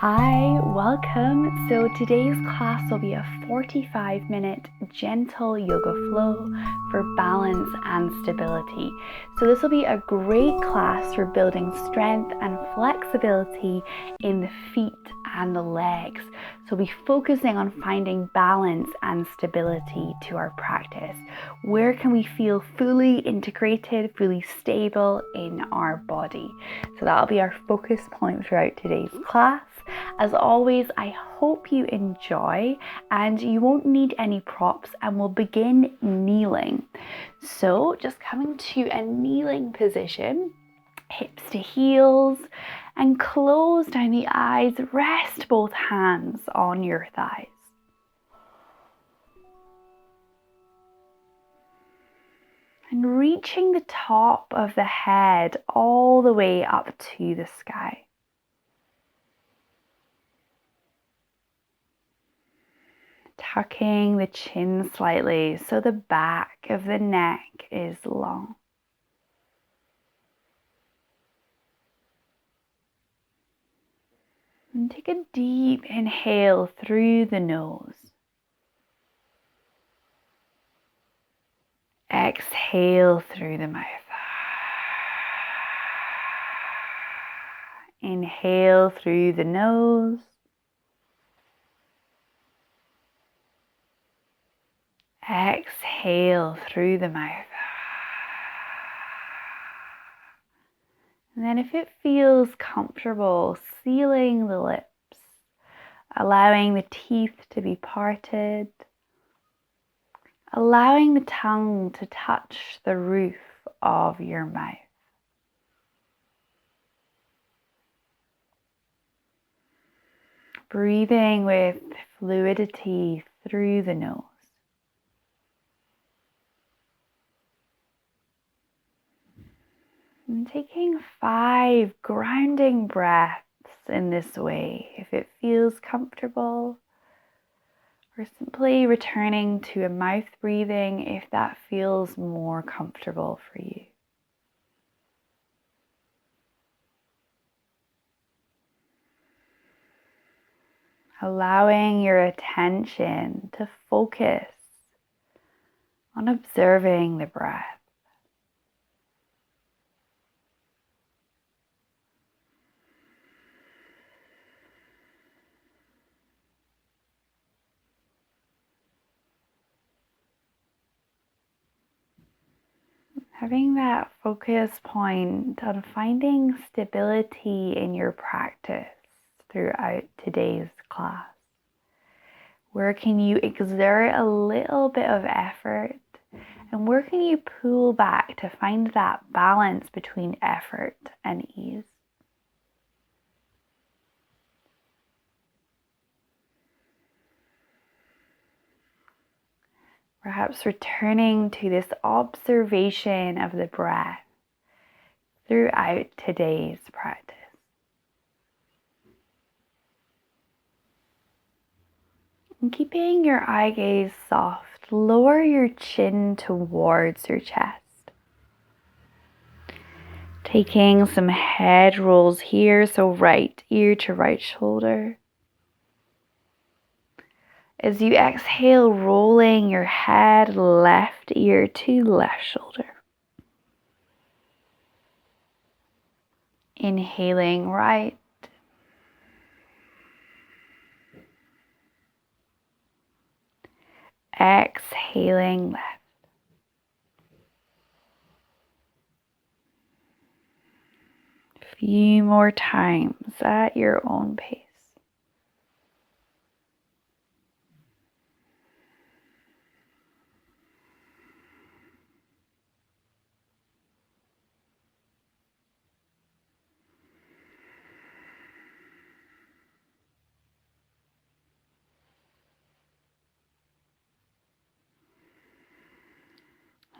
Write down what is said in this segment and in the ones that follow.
Hi, welcome. So today's class will be a 45-minute gentle yoga flow for balance and stability. So this will be a great class for building strength and flexibility in the feet and the legs. So we'll be focusing on finding balance and stability to our practice. Where can we feel fully integrated, fully stable in our body? So that'll be our focus point throughout today's class. As always, I hope you enjoy, and you won't need any props, and we'll begin kneeling. So just coming to a kneeling position, hips to heels, and close down the eyes. Rest both hands on your thighs. And reaching the top of the head all the way up to the sky. Tucking the chin slightly so the back of the neck is long. And take a deep inhale through the nose. Exhale through the mouth. Inhale through the nose. Exhale through the mouth. And then if it feels comfortable, sealing the lips, allowing the teeth to be parted, allowing the tongue to touch the roof of your mouth. Breathing with fluidity through the nose. And taking 5 grounding breaths in this way, if it feels comfortable, or simply returning to a mouth breathing if that feels more comfortable for you. Allowing your attention to focus on observing the breath. Having that focus point on finding stability in your practice throughout today's class. Where can you exert a little bit of effort, and where can you pull back to find that balance between effort and ease? Perhaps returning to this observation of the breath throughout today's practice. And keeping your eye gaze soft, lower your chin towards your chest. Taking some head rolls here, so right ear to right shoulder. As you exhale, rolling your head left ear to left shoulder. Inhaling right. Exhaling left. A few more times at your own pace.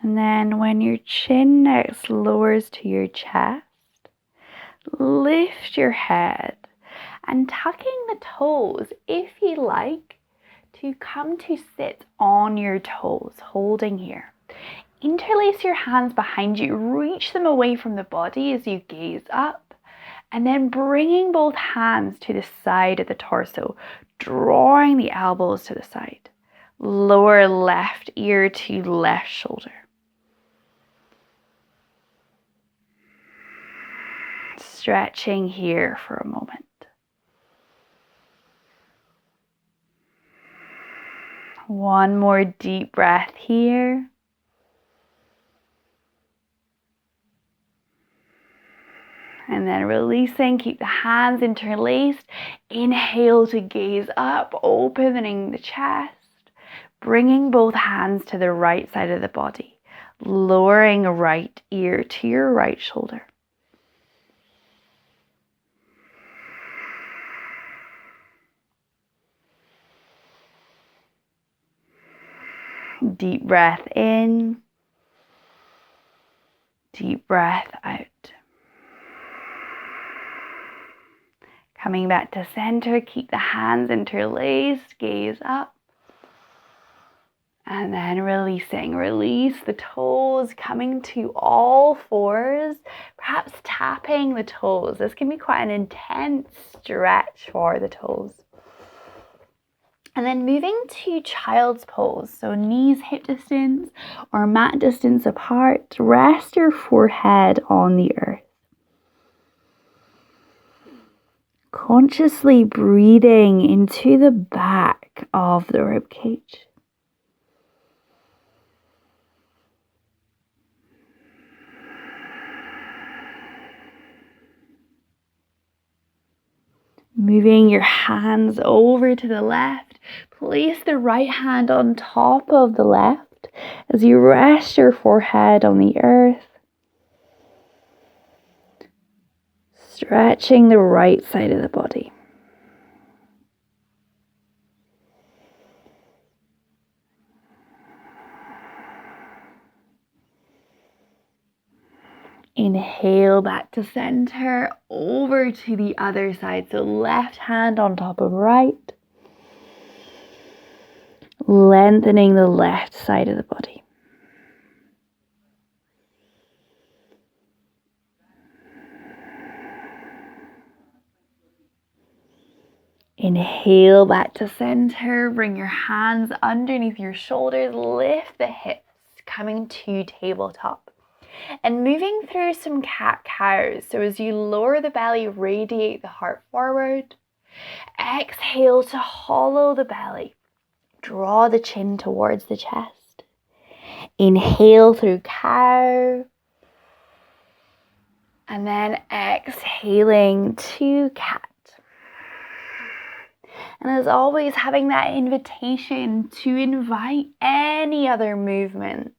And then when your chin next lowers to your chest, lift your head and tucking the toes, if you like, to come to sit on your toes, holding here. Interlace your hands behind you, reach them away from the body as you gaze up, And then bringing both hands to the side of the torso, drawing the elbows to the side. Lower left ear to left shoulder. Stretching here for a moment. One more deep breath here. And then releasing, keep the hands interlaced. Inhale to gaze up, opening the chest. Bringing both hands to the right side of the body. Lowering right ear to your right shoulder. Deep breath in. Deep breath out. Coming back to center, keep the hands interlaced, gaze up. And then releasing, release the toes, coming to all fours, perhaps tapping the toes. This can be quite an intense stretch for the toes. And then moving to child's pose, so knees hip distance or mat distance apart. Rest your forehead on the earth. Consciously breathing into the back of the rib cage. Moving your hands over to the left. Place the right hand on top of the left as you rest your forehead on the earth. Stretching the right side of the body. Inhale back to center, over to the other side. So left hand on top of right. Lengthening the left side of the body. Inhale back to center. Bring your hands underneath your shoulders. Lift the hips, coming to tabletop. And moving through some cat-cows. So as you lower the belly, radiate the heart forward. Exhale to hollow the belly. Draw the chin towards the chest. Inhale through cow. And then exhaling to cat. And as always, having that invitation to invite any other movements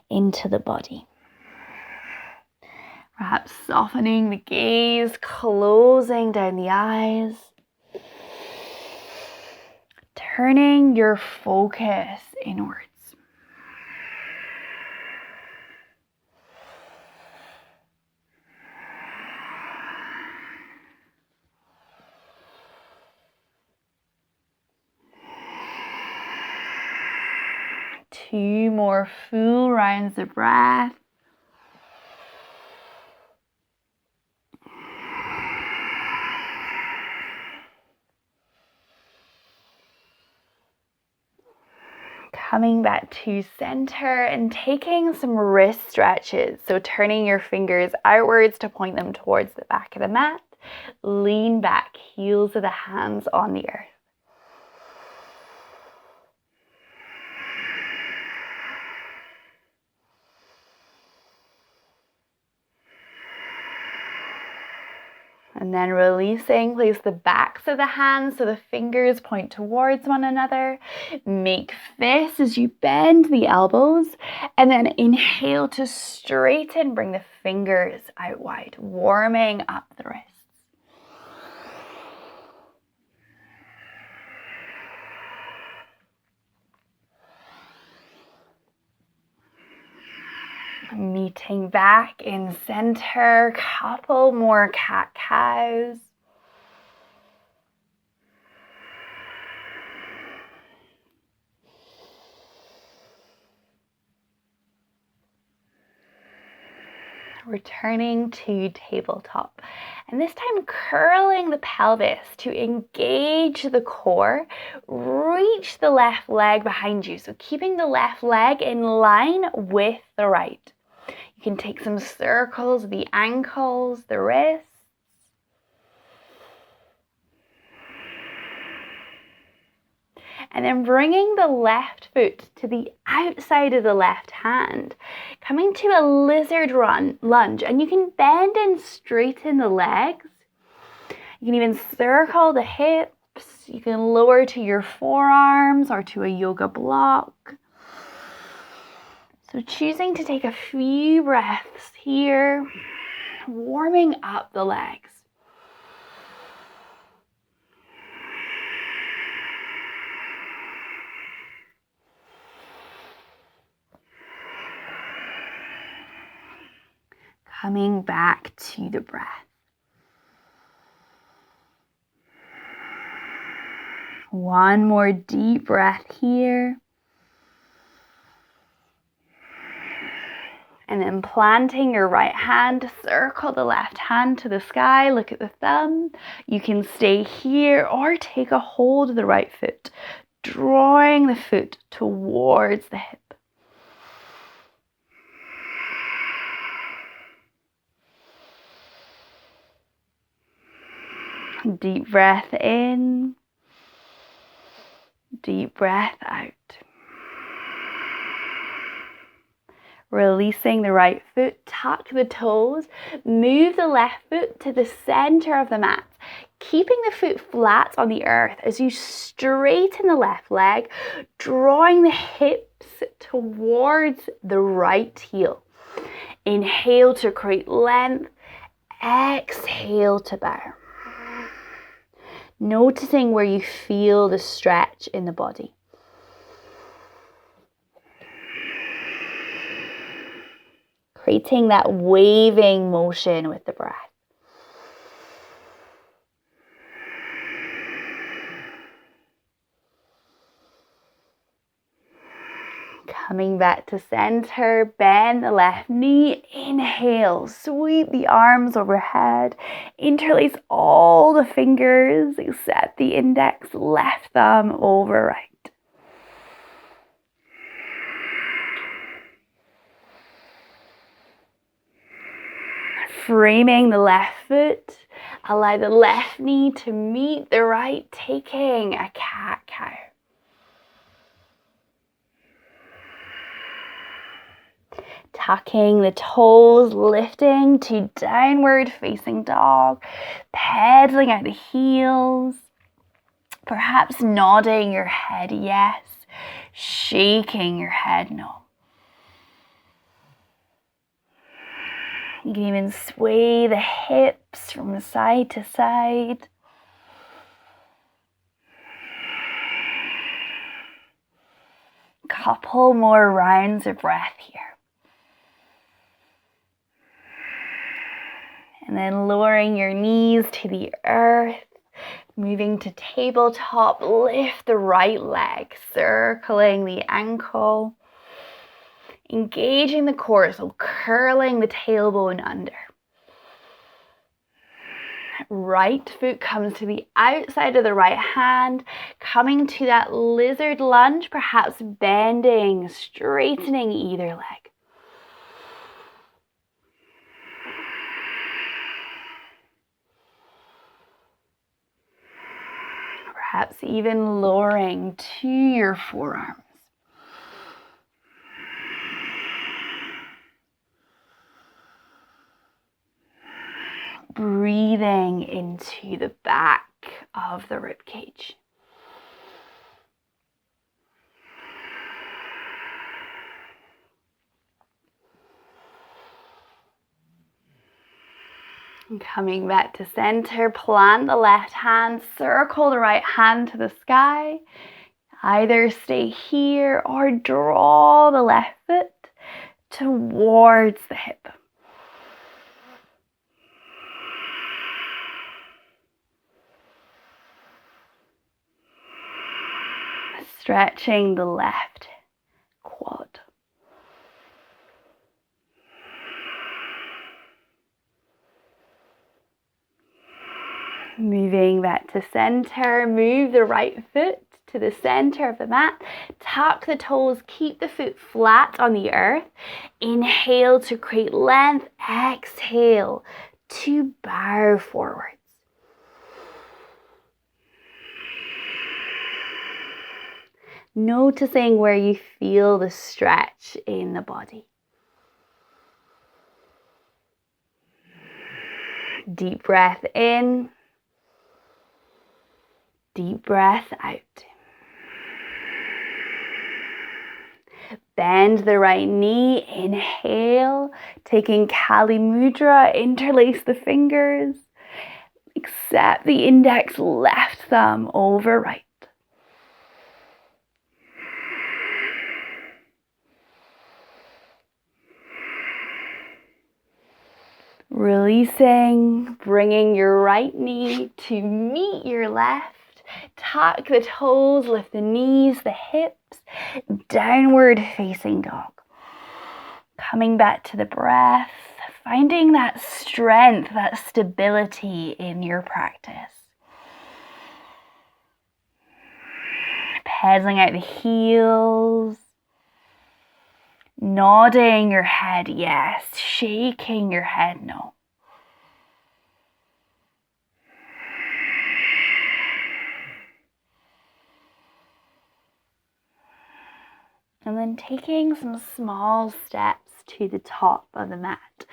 into the body. Perhaps softening the gaze, closing down the eyes. Turning your focus inwards. Two more full rounds of breath. Coming back to center and taking some wrist stretches. So turning your fingers outwards to point them towards the back of the mat. Lean back, heels of the hands on the earth. And then releasing, place the backs of the hands so the fingers point towards one another. Make fists as you bend the elbows. And then inhale to straighten, bring the fingers out wide, warming up the wrists. Meeting back in center, couple more cat-cows. Returning to tabletop. And this time curling the pelvis to engage the core. Reach the left leg behind you. So keeping the left leg in line with the right. You can take some circles of the ankles, the wrists. And then bringing the left foot to the outside of the left hand, coming to a lizard lunge, and you can bend and straighten the legs. You can even circle the hips. You can lower to your forearms or to a yoga block. So choosing to take a few breaths here, warming up the legs. Coming back to the breath. One more deep breath here. And then planting your right hand, circle the left hand to the sky, look at the thumb. You can stay here or take a hold of the right foot, drawing the foot towards the hip. Deep breath in, deep breath out. Releasing the right foot, tuck the toes, move the left foot to the center of the mat, keeping the foot flat on the earth as you straighten the left leg, drawing the hips towards the right heel. Inhale to create length, exhale to bow. Noticing where you feel the stretch in the body. Creating that waving motion with the breath. Coming back to center, bend the left knee, inhale, sweep the arms overhead, interlace all the fingers except the index, left thumb over right. Framing the left foot, allow the left knee to meet the right, taking a cat-cow. Tucking the toes, lifting to downward facing dog, pedaling out the heels, perhaps nodding your head yes, shaking your head no. You can even sway the hips from side to side. Couple more rounds of breath here. And then lowering your knees to the earth, moving to tabletop, lift the right leg, circling the ankle, engaging the core, so curling the tailbone under. Right foot comes to the outside of the right hand, coming to that lizard lunge, perhaps bending, straightening either leg. Perhaps even lowering to your forearms. Breathing into the back of the rib cage. And coming back to center, plant the left hand, circle the right hand to the sky. Either stay here or draw the left foot towards the hip. Stretching the left quad. Moving that to center, move the right foot to the center of the mat. Tuck the toes, keep the foot flat on the earth. Inhale to create length. Exhale to bow forwards. Noticing where you feel the stretch in the body. Deep breath in. Deep breath out. Bend the right knee, inhale, taking Kali Mudra, interlace the fingers, accept the index left thumb over right. Releasing, bringing your right knee to meet your left. Tuck the toes, lift the knees, the hips, downward facing dog. Coming back to the breath, finding that strength, that stability in your practice. Pedaling out the heels, nodding your head yes, shaking your head no. And then taking some small steps to the top of the mat.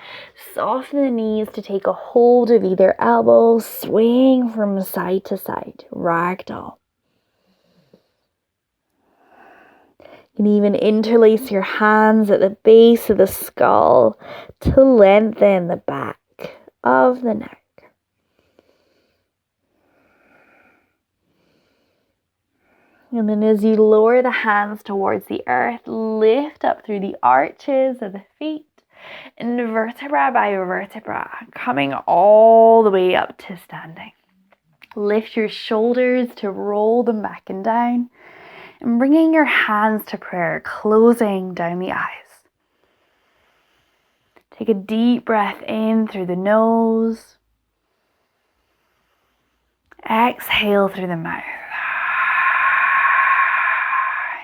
Soften the knees to take a hold of either elbow, swaying from side to side, ragdoll. You can even interlace your hands at the base of the skull to lengthen the back of the neck. And then as you lower the hands towards the earth, lift up through the arches of the feet, and vertebra by vertebra, coming all the way up to standing. Lift your shoulders to roll them back and down, and bringing your hands to prayer, closing down the eyes. Take a deep breath in through the nose. Exhale through the mouth.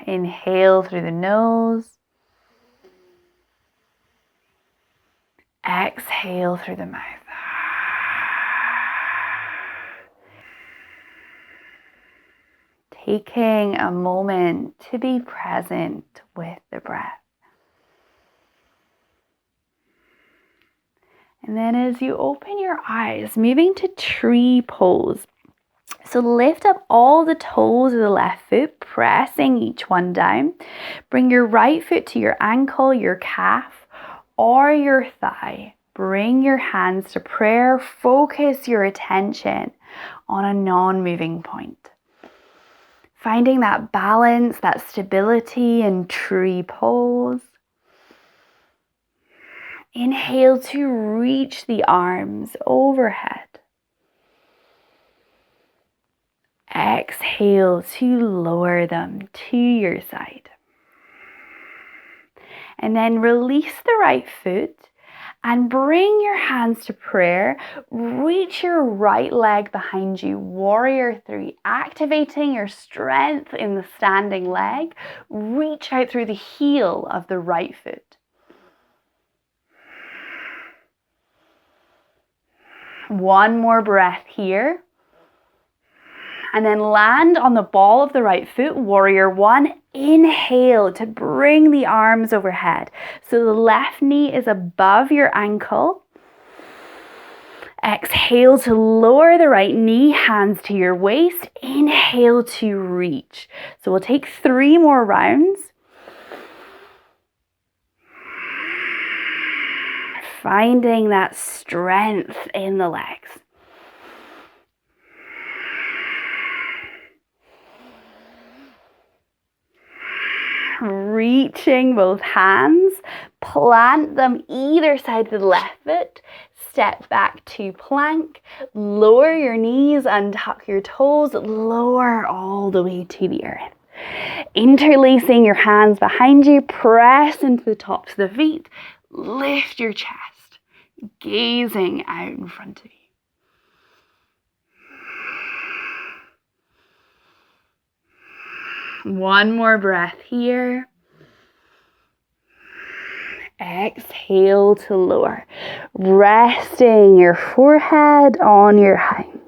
Inhale through the nose. Exhale through the mouth. Taking a moment to be present with the breath. And then as you open your eyes, moving to tree pose. So lift up all the toes of the left foot, pressing each one down. Bring your right foot to your ankle, your calf, or your thigh. Bring your hands to prayer. Focus your attention on a non-moving point. Finding that balance, that stability in tree pose. Inhale to reach the arms overhead. Exhale to lower them to your side. And then release the right foot and bring your hands to prayer. Reach your right leg behind you, warrior three, activating your strength in the standing leg. Reach out through the heel of the right foot. One more breath here. And then land on the ball of the right foot, warrior one. Inhale to bring the arms overhead. So the left knee is above your ankle. Exhale to lower the right knee, hands to your waist. Inhale to reach. So we'll take 3 more rounds. Finding that strength in the legs. Reaching both hands, plant them either side of the left foot, step back to plank, lower your knees and tuck your toes, lower all the way to the earth. Interlacing your hands behind you, press into the tops of the feet, lift your chest, gazing out in front of you. One more breath here. Exhale to lower, resting your forehead on your hands.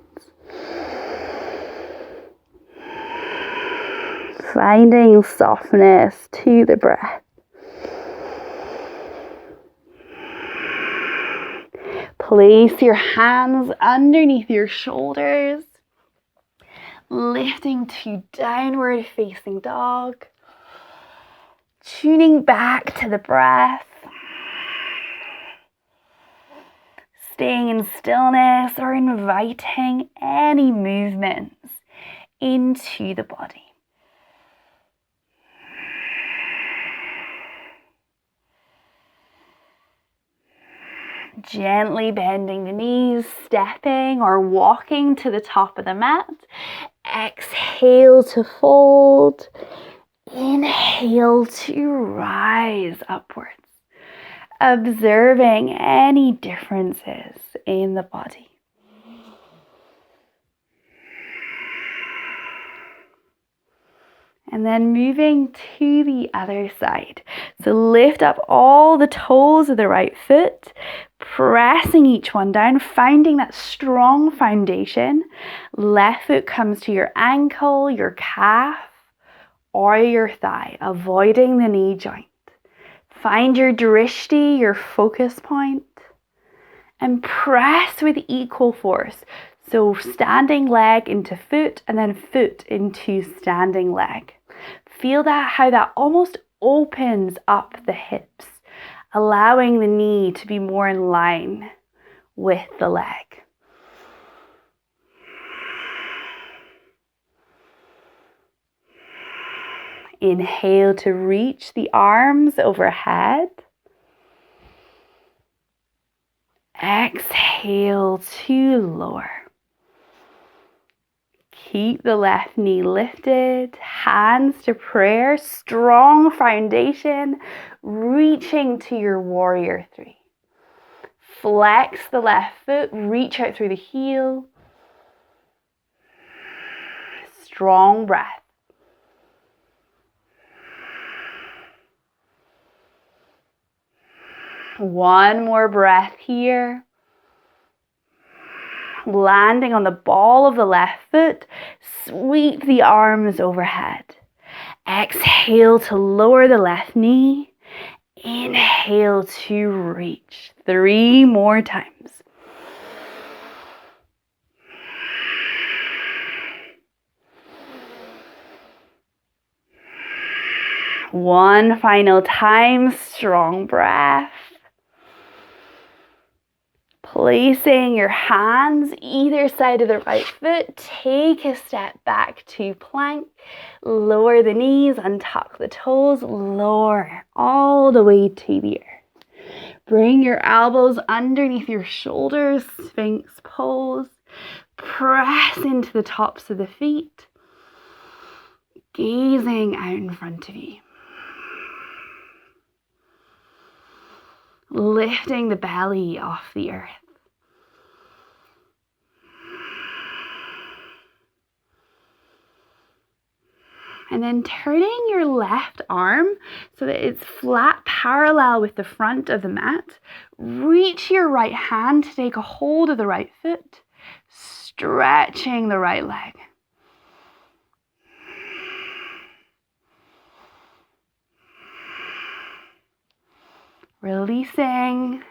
Finding softness to the breath. Place your hands underneath your shoulders, lifting to downward facing dog, tuning back to the breath, staying in stillness or inviting any movements into the body. Gently bending the knees, stepping or walking to the top of the mat. Exhale to fold. Inhale to rise upwards. Observing any differences in the body. And then moving to the other side. So lift up all the toes of the right foot, pressing each one down, finding that strong foundation. Left foot comes to your ankle, your calf, or your thigh, avoiding the knee joint. Find your drishti, your focus point, and press with equal force. So standing leg into foot and then foot into standing leg. Feel that, how that almost opens up the hips, allowing the knee to be more in line with the leg. Inhale to reach the arms overhead. Exhale to lower. Keep the left knee lifted, hands to prayer, strong foundation, reaching to your warrior three. Flex the left foot, reach out through the heel. Strong breath. One more breath here. Landing on the ball of the left foot, sweep the arms overhead. Exhale to lower the left knee. Inhale to reach. 3 more times. One final time, strong breath. Placing your hands either side of the right foot, take a step back to plank, lower the knees, untuck the toes, lower all the way to the earth. Bring your elbows underneath your shoulders, Sphinx pose. Press into the tops of the feet, gazing out in front of you. Lifting the belly off the earth. And then turning your left arm so that it's flat parallel with the front of the mat. Reach your right hand to take a hold of the right foot, stretching the right leg. Releasing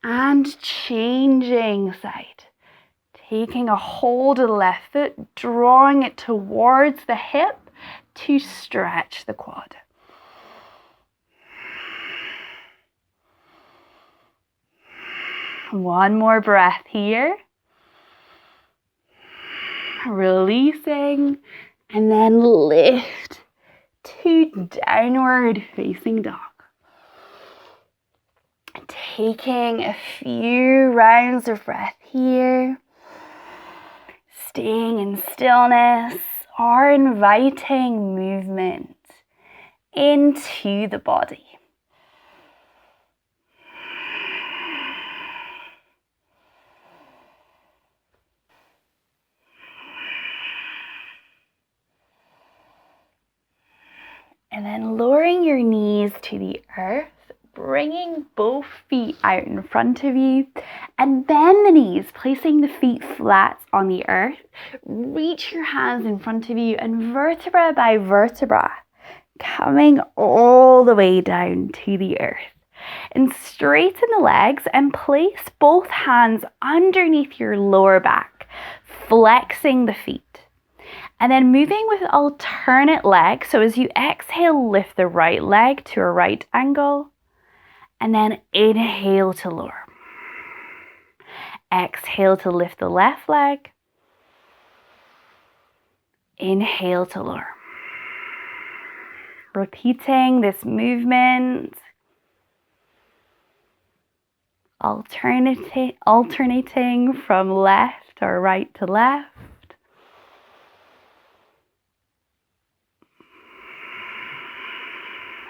and changing side. Taking a hold of the left foot, drawing it towards the hip to stretch the quad. One more breath here. Releasing and then lift to downward facing dog. Taking a few rounds of breath here. Staying in stillness or inviting movement into the body. And then lowering your knees to the earth, bringing both feet out in front of you, and bend the knees, placing the feet flat on the earth. Reach your hands in front of you, and vertebra by vertebra, coming all the way down to the earth. And straighten the legs and place both hands underneath your lower back, flexing the feet. And then moving with alternate legs. So as you exhale, lift the right leg to a right angle. And then inhale to lower. Exhale to lift the left leg. Inhale to lower. Repeating this movement. Alternating from left or right to left.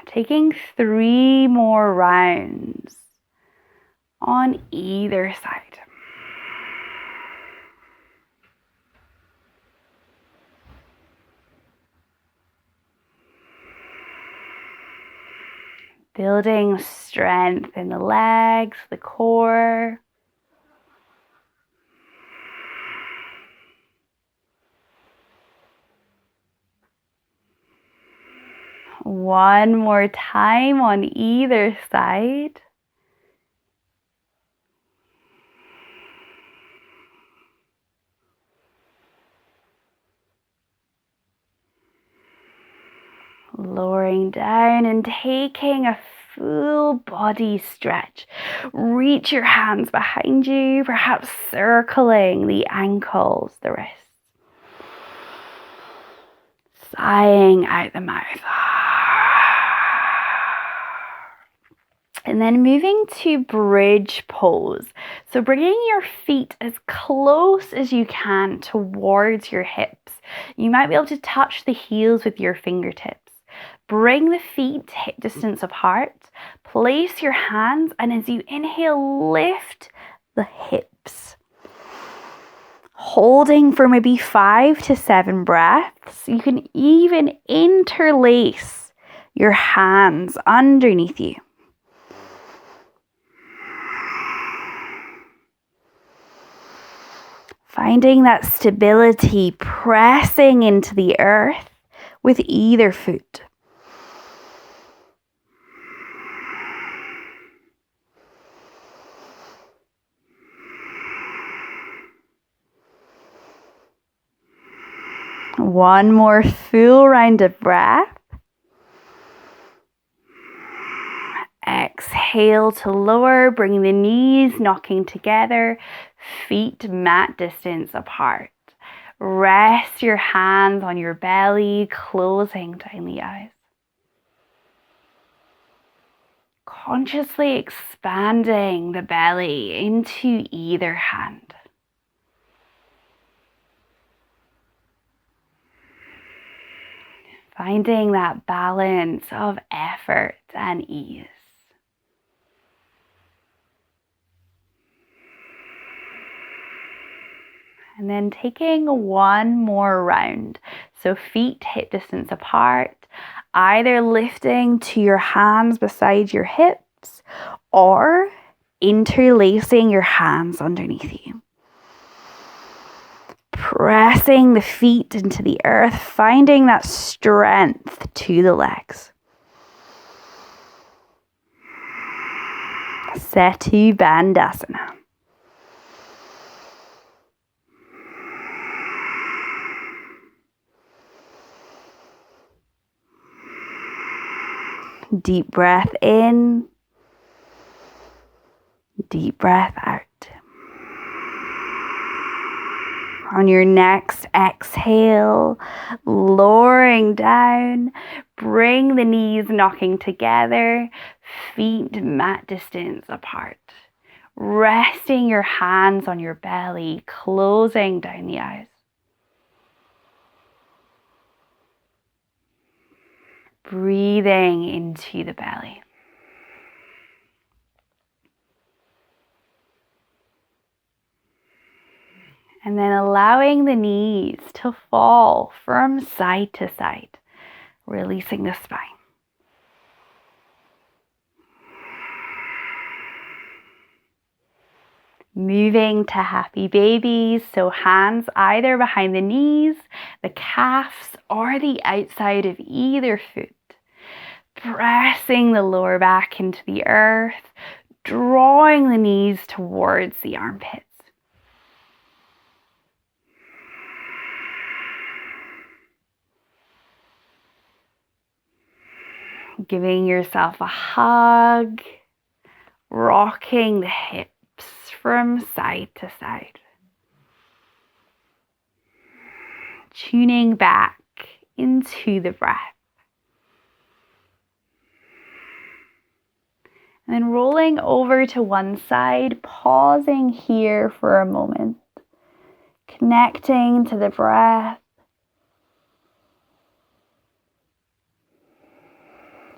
Taking 3 more rounds on either side. Building strength in the legs, the core. One more time on either side. Lowering down and taking a full body stretch. Reach your hands behind you, perhaps circling the ankles, the wrists. Sighing out the mouth. And then moving to bridge pose. So bringing your feet as close as you can towards your hips. You might be able to touch the heels with your fingertips. Bring the feet hip distance apart. Place your hands, and as you inhale, lift the hips. Holding for maybe 5 to 7 breaths. You can even interlace your hands underneath you. Finding that stability, pressing into the earth with either foot. One more full round of breath. Exhale to lower, bringing the knees knocking together, feet mat distance apart. Rest your hands on your belly, closing down the eyes. Consciously expanding the belly into either hand. Finding that balance of effort and ease. And then taking one more round. So feet hip distance apart, either lifting to your hands beside your hips or interlacing your hands underneath you. Pressing the feet into the earth, finding that strength to the legs. Setu Bandhasana. Deep breath in, deep breath out. On your next exhale, lowering down, bring the knees knocking together, feet mat distance apart. Resting your hands on your belly, closing down the eyes. Breathing into the belly. And then allowing the knees to fall from side to side, releasing the spine. Moving to happy babies, so hands either behind the knees, the calves, or the outside of either foot. Pressing the lower back into the earth, drawing the knees towards the armpits. Giving yourself a hug, rocking the hips from side to side. Tuning back into the breath. And then rolling over to one side, pausing here for a moment. Connecting to the breath.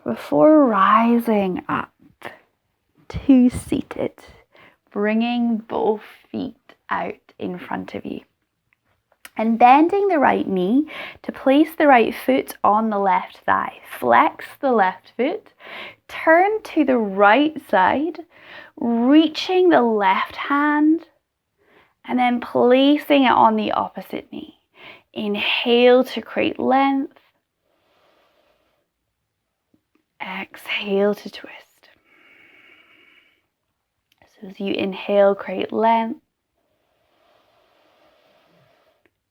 Before rising up to seated, bringing both feet out in front of you. And bending the right knee to place the right foot on the left thigh. Flex the left foot, turn to the right side, reaching the left hand, and then placing it on the opposite knee. Inhale to create length. Exhale to twist. So as you inhale, create length.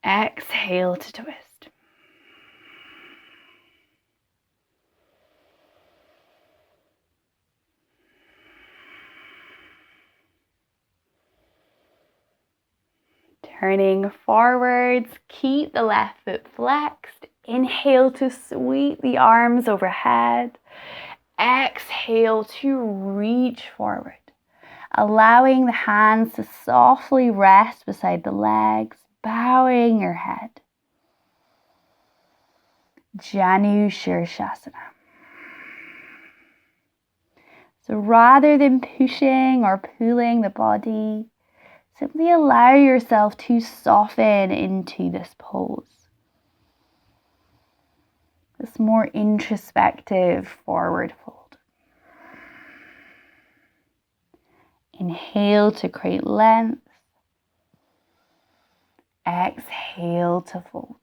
Exhale to twist. Turning forwards, keep the left foot flexed. Inhale to sweep the arms overhead. Exhale to reach forward, allowing the hands to softly rest beside the legs, bowing your head. Janu Shirshasana. So rather than pushing or pulling the body, simply allow yourself to soften into this pose. This more introspective forward fold. Inhale to create length. Exhale to fold.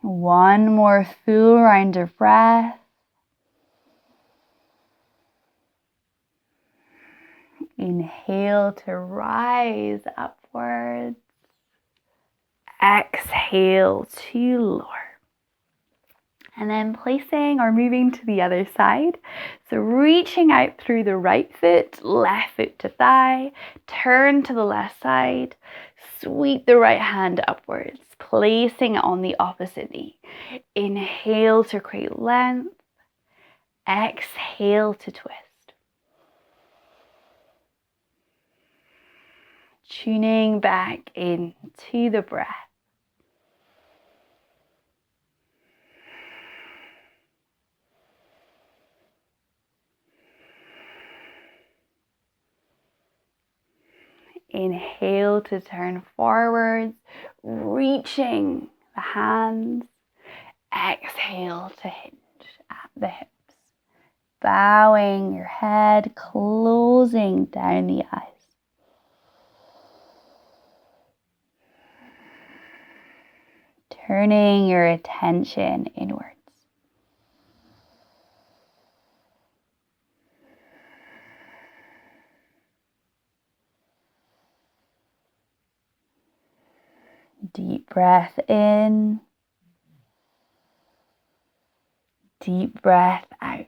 One more full round of breath. Inhale to rise upwards. Exhale to lower. And then placing or moving to the other side. So reaching out through the right foot, left foot to thigh, turn to the left side, sweep the right hand upwards, placing it on the opposite knee. Inhale to create length. Exhale to twist. Tuning back into the breath. Inhale to turn forwards, reaching the hands. Exhale to hinge at the hips. Bowing your head, closing down the eyes. Turning your attention inwards. Deep breath in. Deep breath out.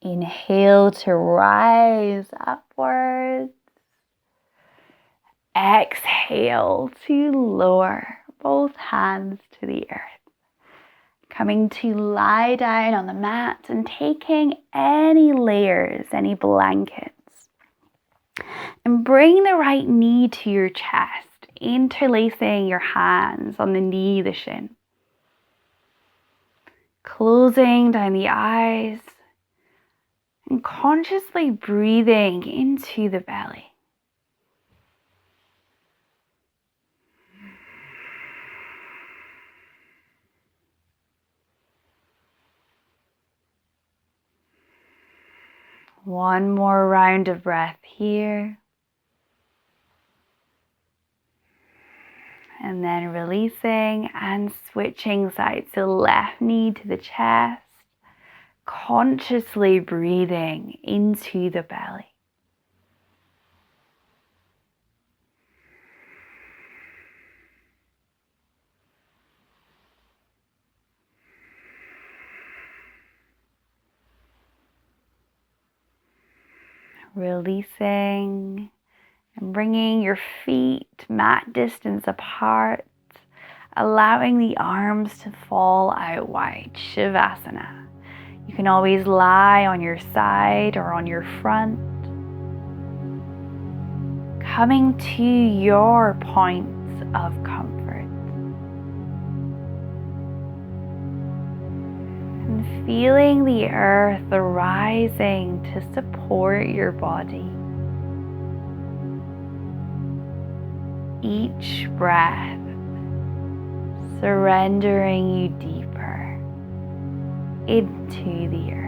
Inhale to rise upwards. Exhale to lower both hands to the earth. Coming to lie down on the mat and taking any layers, any blankets. And bring the right knee to your chest, interlacing your hands on the knee, the shin. Closing down the eyes and consciously breathing into the belly. One more round of breath here. And then releasing and switching sides. So left knee to the chest, consciously breathing into the belly. Releasing and bringing your feet mat distance apart, allowing the arms to fall out wide, Shavasana. You can always lie on your side or on your front, coming to your points of comfort. And feeling the earth rising to support your body. Each breath surrendering you deeper into the earth.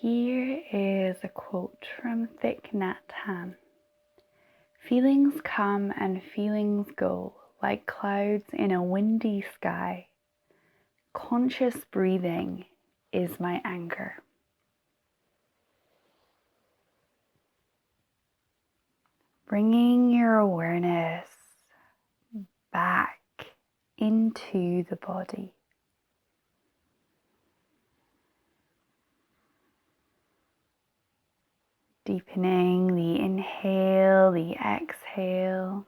Here is a quote from Thich Nhat Hanh. Feelings come and feelings go like clouds in a windy sky. Conscious breathing is my anchor. Bringing your awareness back into the body. Deepening the inhale, the exhale.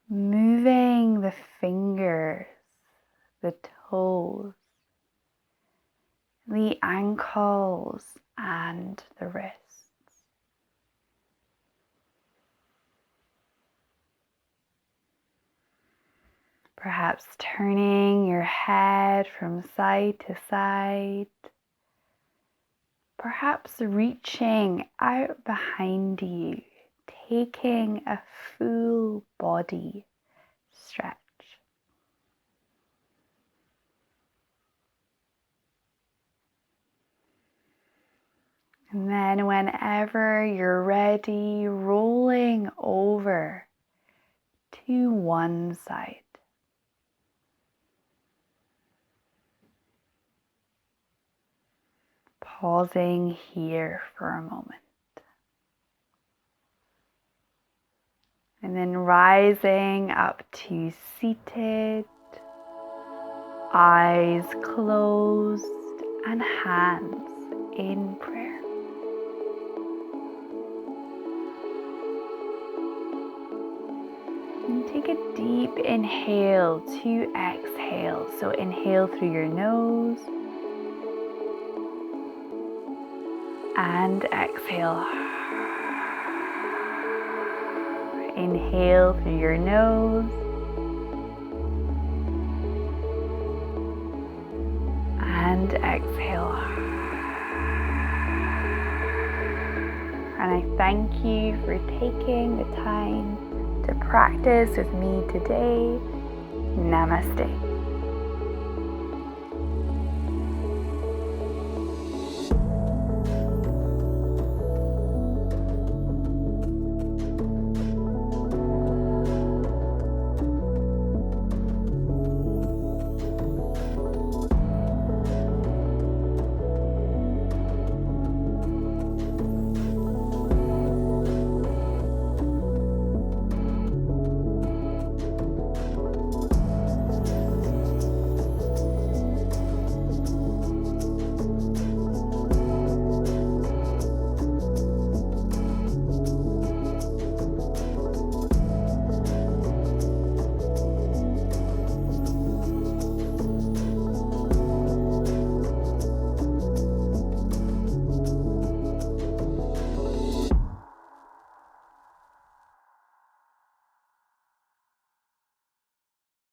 Moving the fingers, the toes, the ankles and the wrists. Perhaps turning your head from side to side. Perhaps reaching out behind you, taking a full body stretch. And then whenever you're ready, rolling over to one side. Pausing here for a moment. And then rising up to seated, eyes closed and hands in prayer. And take a deep inhale to exhale. So inhale through your nose and exhale. Inhale through your nose and exhale. And I thank you for taking the time to practice with me today. Namaste.